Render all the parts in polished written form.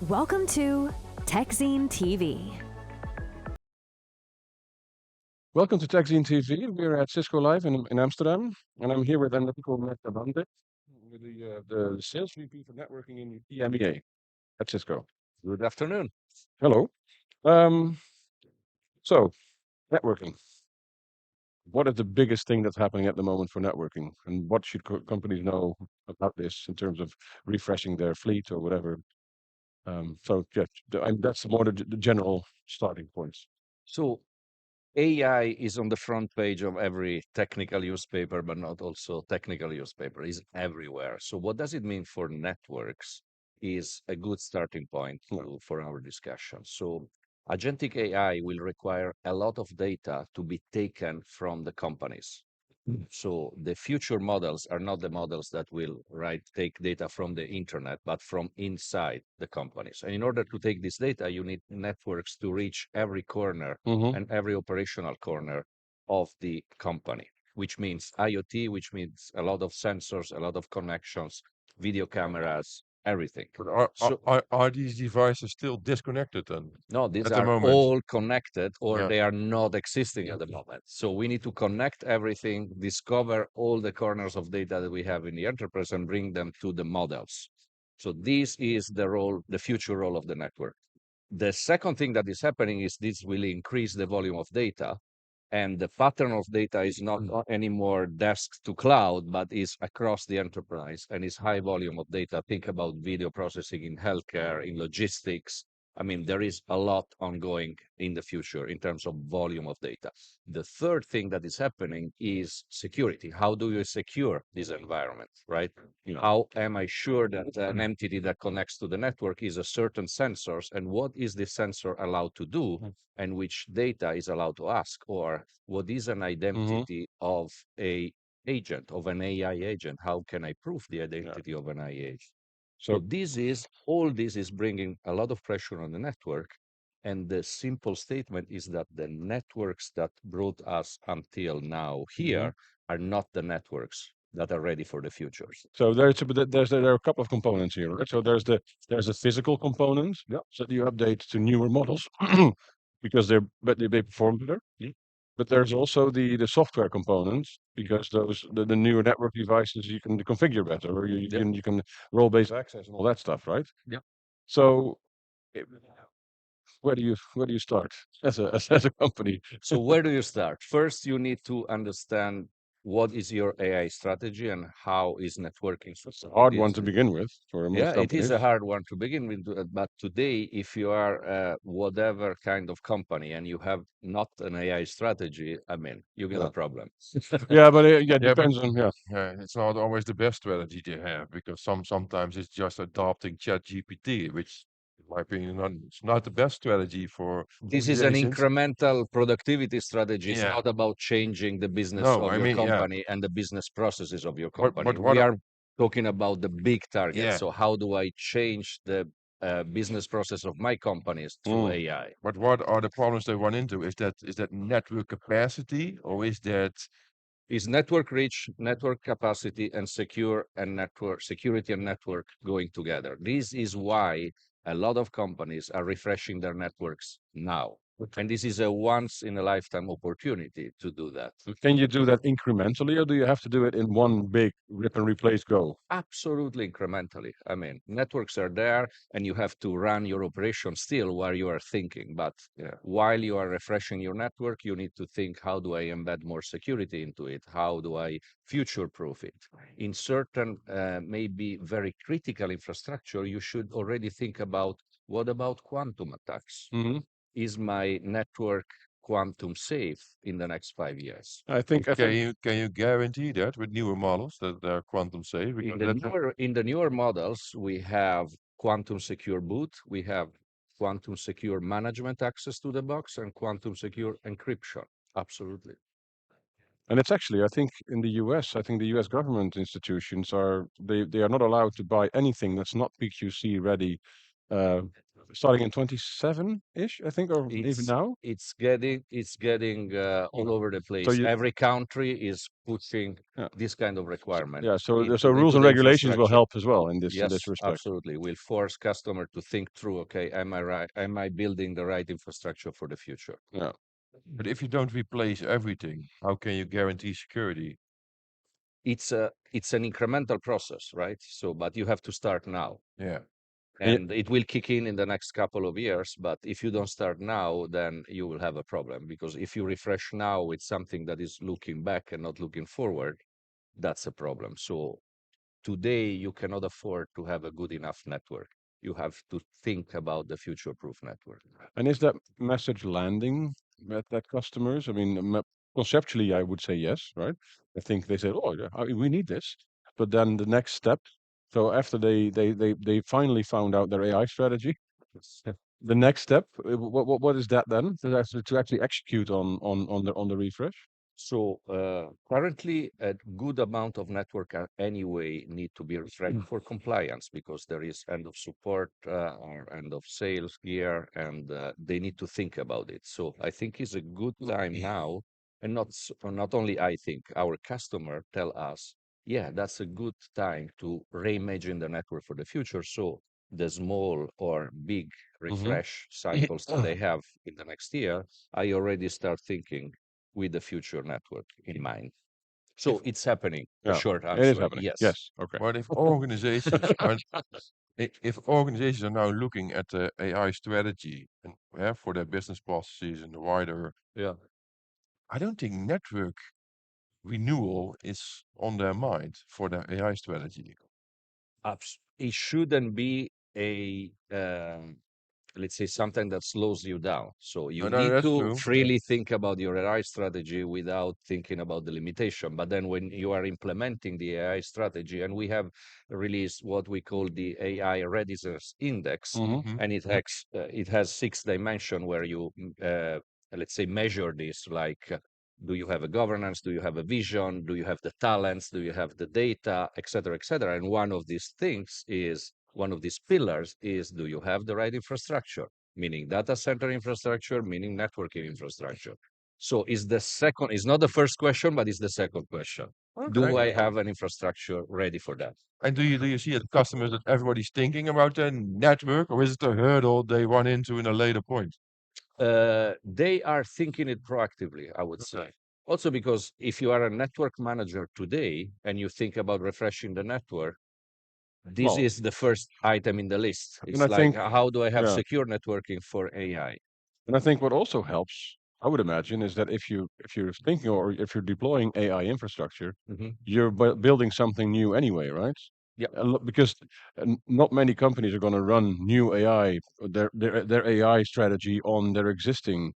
Welcome to TechZine TV. Welcome to TechZine TV. We're at Cisco Live in Amsterdam, and I'm here with Enrico Mercadante, with the sales VP for networking in EMEA at Cisco. Good afternoon. Hello. Um, so, networking. What is the biggest thing that's happening at the moment for networking, and what should companies know about this in terms of refreshing their fleet or whatever? That's more the general starting points. So AI is on the front page of every technical newspaper, but not also technical newspaper. Is everywhere. So what does it mean for networks is a good starting point for our discussion. So Agentic AI will require a lot of data to be taken from the companies. So the future models are not the models that will take data from the internet, but from inside the companies. And in order to take this data, you need networks to reach every corner and every operational corner of the company, which means IoT, which means a lot of sensors, a lot of connections, video cameras, everything. But So are these devices still disconnected then no, these at the are moment? all connected or Yeah. they are not existing at the moment. So we need to connect everything, discover all the corners of data that we have in the enterprise and bring them to the models. So this is the role, the future role of the network. The second thing that is happening is this will increase the volume of data. And the pattern of data is not anymore desk to cloud, but is across the enterprise and is high volume of data. Think about video processing in healthcare, in logistics. I mean, there is a lot ongoing in the future in terms of volume of data. The third thing that is happening is security. How do you secure this environment, right? How am I sure that an entity that connects to the network is a certain sensors and what is the sensor allowed to do and which data is allowed to ask, or what is an identity of a agent, of an AI agent? How can I prove the identity of an AI agent? So all this is bringing a lot of pressure on the network. And the simple statement is that the networks that brought us until now here are not the networks that are ready for the future. So there are a couple of components here, right? So there's a physical component, so you update to newer models because they perform better. But there's also the software component because the newer network devices you can configure better, or you can role-based access and all that stuff, right? Yeah. So where do you start as a company? So where do you start? First, you need to understand what is your AI strategy and how is networking. It's a hard one to begin with for most companies. It is a hard one to begin with. But today, if you are whatever kind of company and you have not an AI strategy, I mean, you get a problem. Yeah, but it depends on it's not always the best strategy to have because sometimes it's just adopting ChatGPT, which in my opinion it's not the best strategy for This is an organizations. incremental productivity strategy. It's Yeah. not about changing the business No, of I your mean, yeah. company and the business processes of your But company. what We are- are talking about the big target. Yeah. So how do I change the business process of my companies through AI? But what are the problems they run into? Is that network capacity or is that Is network reach, network capacity, and security and network going together? This is why a lot of companies are refreshing their networks now. And this is a once in a lifetime opportunity to do that. Can you do that incrementally, or do you have to do it in one big rip and replace go? Absolutely incrementally. I mean, networks are there and you have to run your operation still while you are thinking. But while you are refreshing your network, you need to think, how do I embed more security into it? How do I future proof it? In certain, maybe very critical infrastructure, you should already think about, what about quantum attacks? Is my network quantum safe in the next 5 years? can you guarantee that with newer models that they're quantum safe? In the newer models, we have quantum secure boot, we have quantum secure management access to the box, and quantum secure encryption. Absolutely. And it's actually, I think, in the US, I think the US government institutions they are not allowed to buy anything that's not PQC ready starting in 27-ish, I think, or even now. It's getting all over the place. So you, Every country is pushing yeah. this kind of requirement. So into rules and the regulations will infrastructure. help as well in this Yes, respect. absolutely. We'll force customer to think through, okay, am I right? Am I building the right infrastructure for the future? Yeah. But if you don't replace everything, how can you guarantee security? It's an incremental process, right? So, but you have to start now. Yeah. And it will kick in the next couple of years. But if you don't start now, then you will have a problem, because if you refresh now with something that is looking back and not looking forward, that's a problem. So today you cannot afford to have a good enough network. You have to think about the future-proof network. And is that message landing at customers? I mean, conceptually, I would say yes, right? I think they say, "Oh, yeah, we need this," but then the next step. So after they finally found out their AI strategy, the next step, what is that then? To actually execute on the refresh. So currently, a good amount of network anyway need to be refreshed for compliance, because there is end of support or end of sales gear, and they need to think about it. So I think it's a good time now, and not only I think, our customer tell us, yeah, that's a good time to reimagine the network for the future. So the small or big refresh cycles that they have in the next year, I already start thinking with the future network in mind. So it's happening. The Yeah, short it is answer, happening. yes. Yes. Okay. But if organizations are if organizations are now looking at the AI strategy and for their business processes and the wider, Yeah. I don't think network renewal is on their mind for their AI strategy. It shouldn't be a let's say something that slows you down. So you No, need that's to true. freely think about your AI strategy without thinking about the limitation. But then when you are implementing the AI strategy, and we have released what we call the AI readiness index, Mm-hmm. and it has 6 dimension where you let's say measure this, like do you have a governance, do you have a vision, do you have the talents, do you have the data, et cetera, et cetera. And one of these pillars is, do you have the right infrastructure, meaning data center infrastructure, meaning networking infrastructure. So it's not the first question, but it's the second question. Do Okay. I have an infrastructure ready for that? And do you see at customers that everybody's thinking about their network, or is it a hurdle they run into in a later point? They are thinking it proactively, I would say. Also, because if you are a network manager today and you think about refreshing the network, this is the first item in the list. and It's I like, think, how do I have yeah, secure networking for AI? and I think what also helps, I would imagine, is that if you're thinking or if you're deploying AI infrastructure, you're building something new anyway, right? Yeah. Because not many companies are going to run new AI, their AI strategy on their existing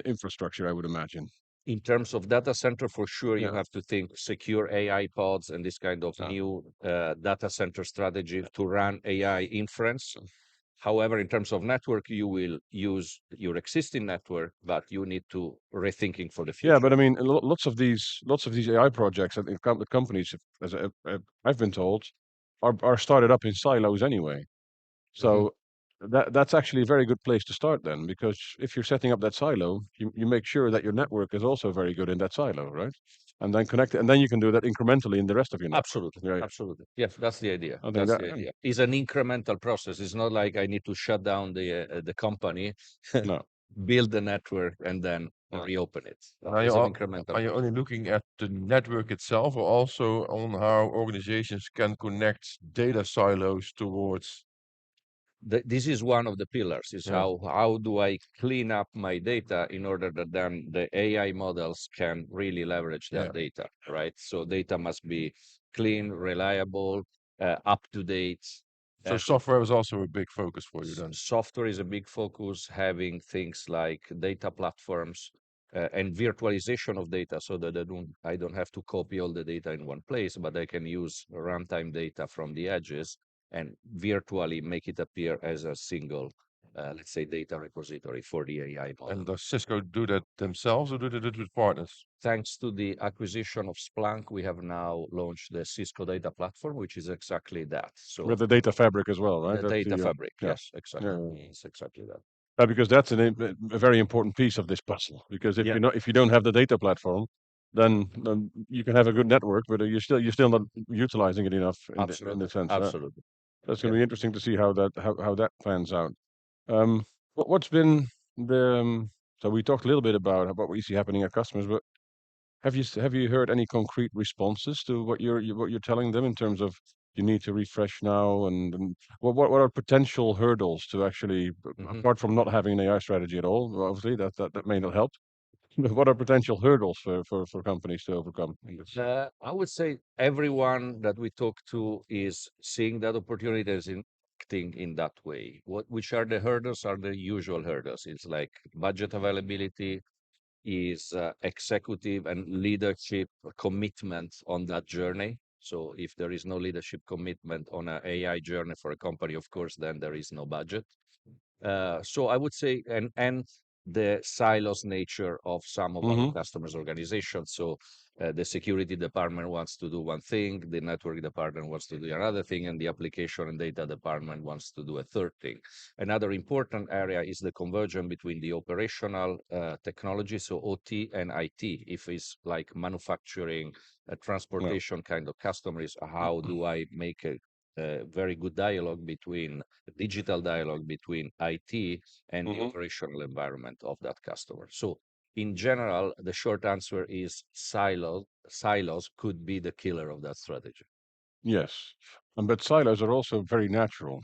infrastructure, I would imagine. In terms of data center, for sure, you Yeah. have to think secure AI pods and this kind of new data center strategy to run AI inference. However, in terms of network, you will use your existing network, but you need to rethinking for the future. Yeah, but I mean, lots of these AI projects and companies, as I've been told, are started up in silos anyway. So that's actually a very good place to start then, because if you're setting up that silo, you make sure that your network is also very good in that silo, right? And then connect, and then you can do that incrementally in the rest of your network. Absolutely. Yeah, yeah. Absolutely. Yes, that's the idea. I think That's that, the idea. It's an incremental process. It's not like I need to shut down the company, no. build the network, and then reopen it. And It's an incremental are you only looking at the network itself, or also on how organizations can connect data silos towards? This is one of the pillars, is Yeah. how do I clean up my data in order that then the AI models can really leverage that data, right? So data must be clean, reliable, up to date. So software is also a big focus for you then. Software is a big focus, having things like data platforms and virtualization of data, so that I don't have to copy all the data in one place, but I can use runtime data from the edges and virtually make it appear as a single let's say, data repository for the AI model. And does Cisco do that themselves or do they do it with partners? Thanks to the acquisition of Splunk, we have now launched the Cisco Data Platform, which is exactly that. So With the data fabric as well, right? the data fabric, yeah. yes, exactly. Yeah. It's exactly that. Because that's a very important piece of this puzzle. Because if you don't have the data platform, then you can have a good network, but you're still not utilizing it enough in the sense. Absolutely. That's going to be interesting to see how that pans out. What's been the so we talked a little bit about what we see happening at customers, but have you heard any concrete responses to what you're telling them in terms of you need to refresh now, and what are potential hurdles to actually, apart from not having an AI strategy at all, obviously that may not help. But what are potential hurdles for companies to overcome in this? I would say everyone that we talk to is seeing that opportunity as in acting in that way. Which are the hurdles? Are the usual hurdles? It's like budget availability, is executive and leadership commitment on that journey. So if there is no leadership commitment on an AI journey for a company, of course, then there is no budget. So I would say, and the silos nature of some of our customers' organizations. So the security department wants to do one thing, the network department wants to do another thing, and the application and data department wants to do a third thing. Another important area is the conversion between the operational technology, so OT and IT. If it's like manufacturing, transportation kind of customers, how do I make a very good dialogue between digital dialogue between IT and the operational environment of that customer. So in general, the short answer is silos could be the killer of that strategy. Yes, but silos are also very natural.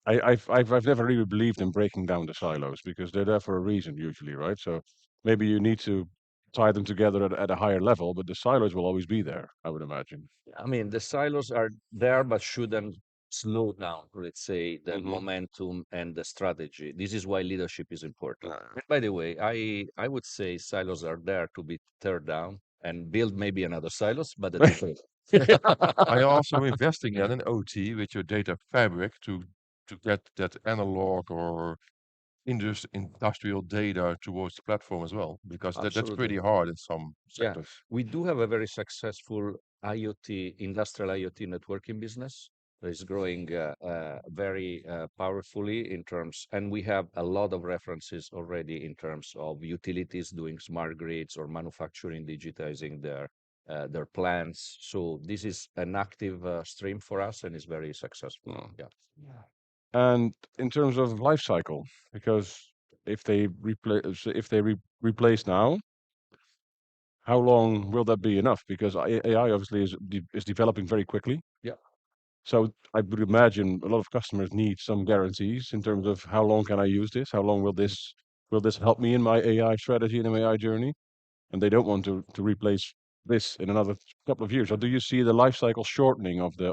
I've never really believed in breaking down the silos because they're there for a reason usually, right? So maybe you need to tie them together at a higher level, but the silos will always be there, I would imagine. I mean, the silos are there, but shouldn't slow down, let's say, the momentum and the strategy. This is why leadership is important. And by the way, I would say silos are there to be teared down and build maybe another silos, but a different. Are you also investing in OT with your data fabric to get that analog or industrial data towards the platform as well? Because that's pretty hard in some sectors. We do have a very successful IoT, industrial IoT networking business that is growing very powerfully in terms, and we have a lot of references already in terms of utilities doing smart grids or manufacturing digitizing their plants. So this is an active stream for us and is very successful. And in terms of life cycle, because if they replace now, how long will that be enough? Because AI obviously is developing very quickly. Yeah. So I would imagine a lot of customers need some guarantees in terms of how long can I use this? How long will this help me in my AI strategy and AI journey? And they don't want to replace this in another couple of years. Or do you see the life cycle shortening of the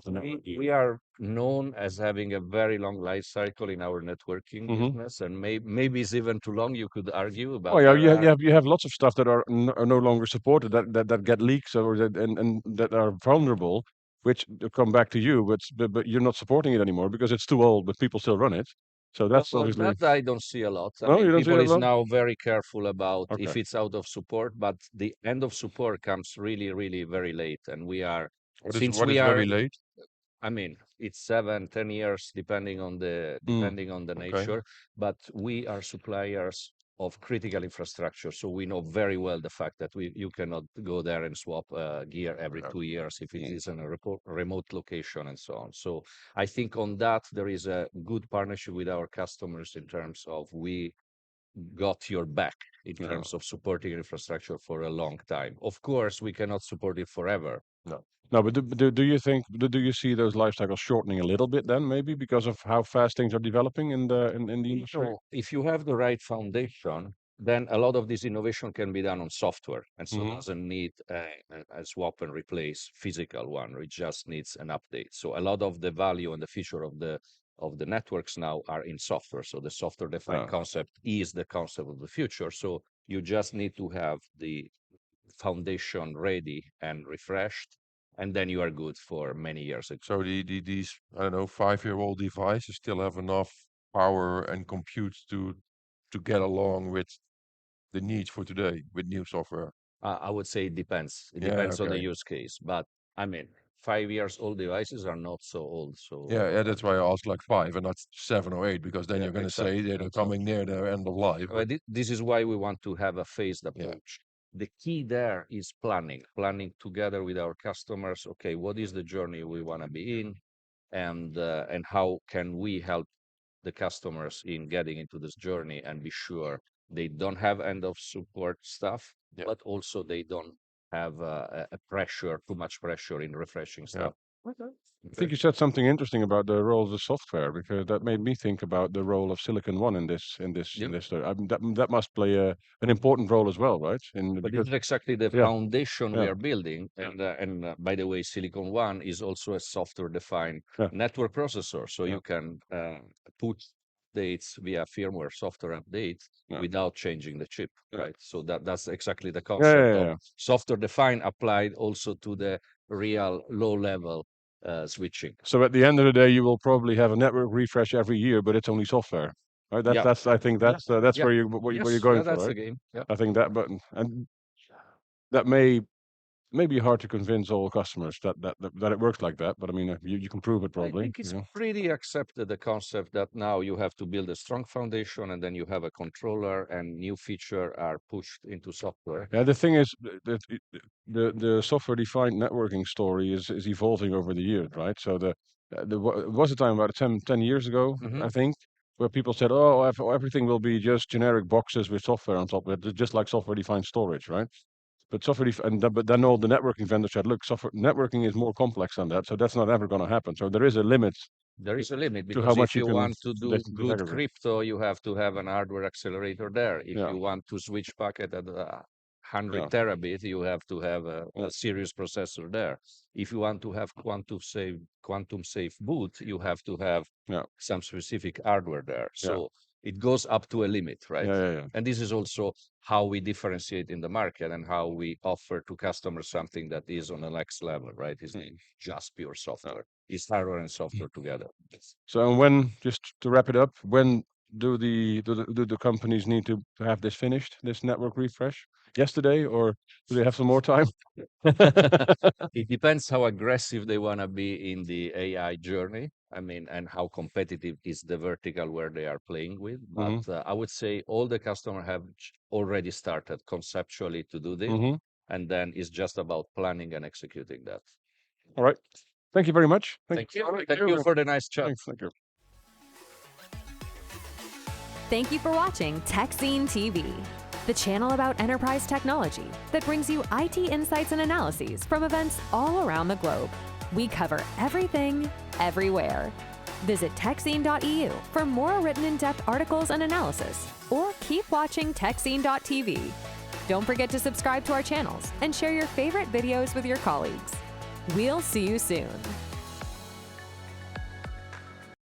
network? We are known as having a very long life cycle in our networking business, and maybe it's even too long. You could argue about. Oh yeah, you have lots of stuff that are no longer supported that get leaks or and that are vulnerable, which come back to you, but you're not supporting it anymore because it's too old, but people still run it. So that's obviously That I don't see a lot. I no, mean, you don't see people that is a lot? now very careful about if Okay. it's out of support, but the end of support comes really, really very late, and we are What is very late? I mean, it's 7, 10 years, depending on the nature. But we are suppliers of critical infrastructure, so we know very well the fact that you cannot go there and swap gear every 2 years if it is in a remote location and so on. So I think on that there is a good partnership with our customers in terms of we got your back in terms of supporting infrastructure for a long time. Of course, we cannot support it forever. No, but do you think do you see those life cycles shortening a little bit then maybe because of how fast things are developing in the industry? So if you have the right foundation, then a lot of this innovation can be done on software, and so doesn't need a swap and replace physical one. It just needs an update. So a lot of the value and the feature of the networks now are in software. So the software-defined concept is the concept of the future. So you just need to have the foundation ready and refreshed, and then you are good for many years. So these, I don't know, 5-year-old devices still have enough power and compute to get along with the needs for today with new software. I would say it depends. It Yeah, depends on the okay. use case. But I mean, 5 years old devices are not so old. So Yeah, that's why I asked like 5 and not 7 or 8, because then yeah, you're going to exactly. say they're Exactly. coming near their end of life. But This is why we want to have a phased yeah, approach. The key there is planning together with our customers. Okay, what is the journey we want to be in, and how can we help the customers in getting into this journey and be sure they don't have end of support stuff, yeah, but also they don't have too much pressure in refreshing yeah. stuff. I think you said something interesting about the role of the software, because that made me think about the role of Silicon One in this. Yep. I mean, that must play an important role as well, right? But this is exactly the yeah, foundation we yeah, are building. And by the way, Silicon One is also a software-defined yeah, network processor, so yeah, you can put updates via firmware software updates yeah, without changing the chip, yeah, right? So that's exactly the yeah, concept yeah, of yeah. software-defined applied also to the real low-level switching. So at the end of the day, you will probably have a network refresh every year, but it's only software, right? Yeah, That's I think yeah, that's yeah. where you're Yes, going yeah, for, that's the right? game. Yeah. I think that button, and that may be hard to convince all customers that it works like that, but I mean, you can prove it I probably, think it's pretty accepted, the concept that now you have to build a strong foundation and then you have a controller and new feature are pushed into software. Yeah, the thing is that the software-defined networking story is evolving over the years, right? So there was a time about 10 years ago, Hmm. I think, where people said, "Oh, everything will be just generic boxes with software on top of it, just like software-defined storage," right? But but then all the networking vendors said, "Look, software networking is more complex than that, so that's not ever going to happen." So there is a limit There is a limit to how because much if you you can want to do good disaggregate. crypto, you have to have an hardware accelerator there. If Yeah, you want to switch packet at 100 yeah, terabit, you have to have yeah, a serious processor there. If you want to have quantum safe boot, you have to have yeah, some specific hardware there. yeah, So it goes up to a limit, right? yeah, yeah, yeah. And this is also how we differentiate in the market and how we offer to customers something that is on the next level, right? It's not just pure software. It's hardware and software together. So and when, just to wrap it up, when do the companies need to have this finished, this network refresh? Yesterday, or do they have some more time? It depends how aggressive they want to be in the AI journey. I mean, and how competitive is the vertical where they are playing with. But Hmm. I would say all the customers have already started conceptually to do this. Hmm. And then it's just about planning and executing that. All right. Thank you very much. Thank you. Thank you for the nice chat. Thanks. Thank you. Thank you for watching TechZine TV, the channel about enterprise technology that brings you IT insights and analyses from events all around the globe. We cover everything, everywhere. Visit techzine.eu for more written in-depth articles and analysis, or keep watching techzine.tv. Don't forget to subscribe to our channels and share your favorite videos with your colleagues. We'll see you soon.